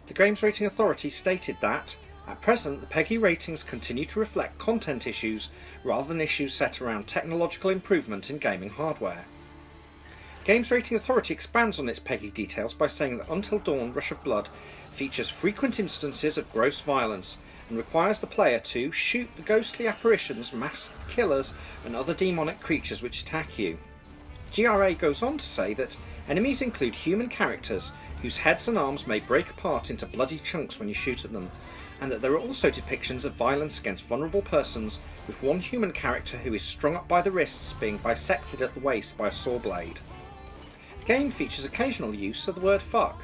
The Games Rating Authority stated that, at present, the PEGI ratings continue to reflect content issues rather than issues set around technological improvement in gaming hardware. The Games Rating Authority expands on its PEGI details by saying that Until Dawn Rush of Blood features frequent instances of gross violence and requires the player to shoot the ghostly apparitions, masked killers and other demonic creatures which attack you. GRA goes on to say that enemies include human characters whose heads and arms may break apart into bloody chunks when you shoot at them, and that there are also depictions of violence against vulnerable persons, with one human character who is strung up by the wrists being bisected at the waist by a saw blade. The game features occasional use of the word fuck.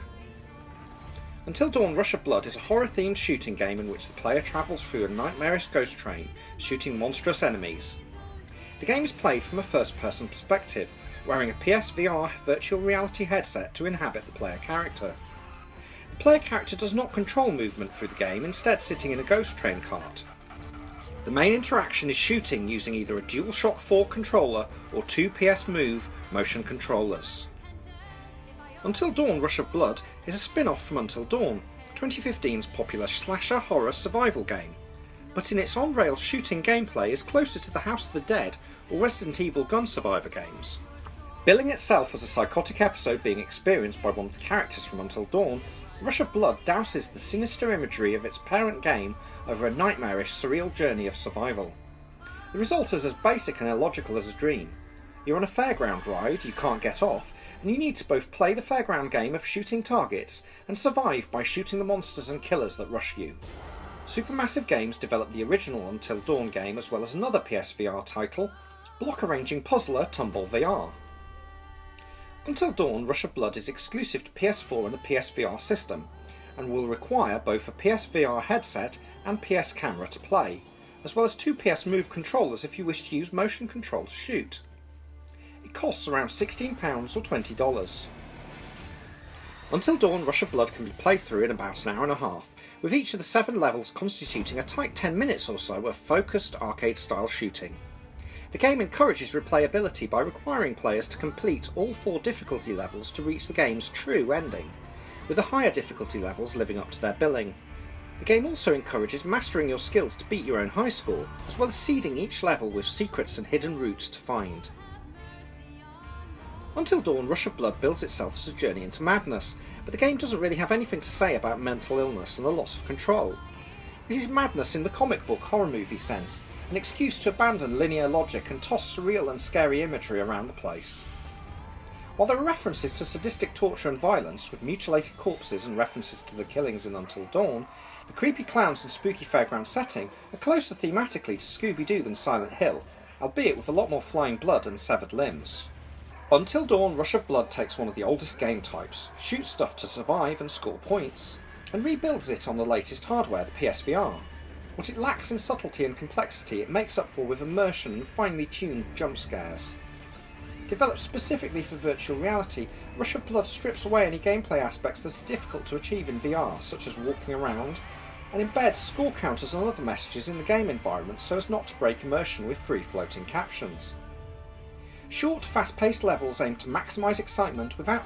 Until Dawn Rush of Blood is a horror-themed shooting game in which the player travels through a nightmarish ghost train, shooting monstrous enemies. The game is played from a first-person perspective, wearing a PSVR virtual reality headset to inhabit the player character. The player character does not control movement through the game, instead sitting in a ghost train cart. The main interaction is shooting using either a DualShock 4 controller or two PS Move motion controllers. Until Dawn Rush of Blood is a spin-off from Until Dawn, 2015's popular slasher horror survival game, but in its on-rails shooting gameplay is closer to the House of the Dead or Resident Evil gun survivor games. Billing itself as a psychotic episode being experienced by one of the characters from Until Dawn, Rush of Blood douses the sinister imagery of its parent game over a nightmarish, surreal journey of survival. The result is as basic and illogical as a dream. You're on a fairground ride you can't get off, and you need to both play the fairground game of shooting targets and survive by shooting the monsters and killers that rush you. Supermassive Games developed the original Until Dawn game as well as another PSVR title, block arranging puzzler Tumble VR. Until Dawn Rush of Blood is exclusive to PS4 and the PSVR system, and will require both a PSVR headset and PS camera to play, as well as two PS Move controllers if you wish to use motion control to shoot. It costs around £16 or $20. Until Dawn Rush of Blood can be played through in about an hour and a half, with each of the 7 levels constituting a tight 10 minutes or so of focused arcade-style shooting. The game encourages replayability by requiring players to complete all 4 difficulty levels to reach the game's true ending, with the higher difficulty levels living up to their billing. The game also encourages mastering your skills to beat your own high score, as well as seeding each level with secrets and hidden routes to find. Until Dawn Rush of Blood bills itself as a journey into madness, but the game doesn't really have anything to say about mental illness and the loss of control. This is madness in the comic book horror movie sense, an excuse to abandon linear logic and toss surreal and scary imagery around the place. While there are references to sadistic torture and violence, with mutilated corpses and references to the killings in Until Dawn, the creepy clowns and spooky fairground setting are closer thematically to Scooby-Doo than Silent Hill, albeit with a lot more flying blood and severed limbs. Until Dawn Rush of Blood takes one of the oldest game types, shoots stuff to survive and score points, and rebuilds it on the latest hardware, the PSVR. What it lacks in subtlety and complexity it makes up for with immersion and finely tuned jump scares. Developed specifically for virtual reality, Rush of Blood strips away any gameplay aspects that are difficult to achieve in VR, such as walking around, and embeds score counters and other messages in the game environment so as not to break immersion with free-floating captions. Short, fast-paced levels aim to maximise excitement without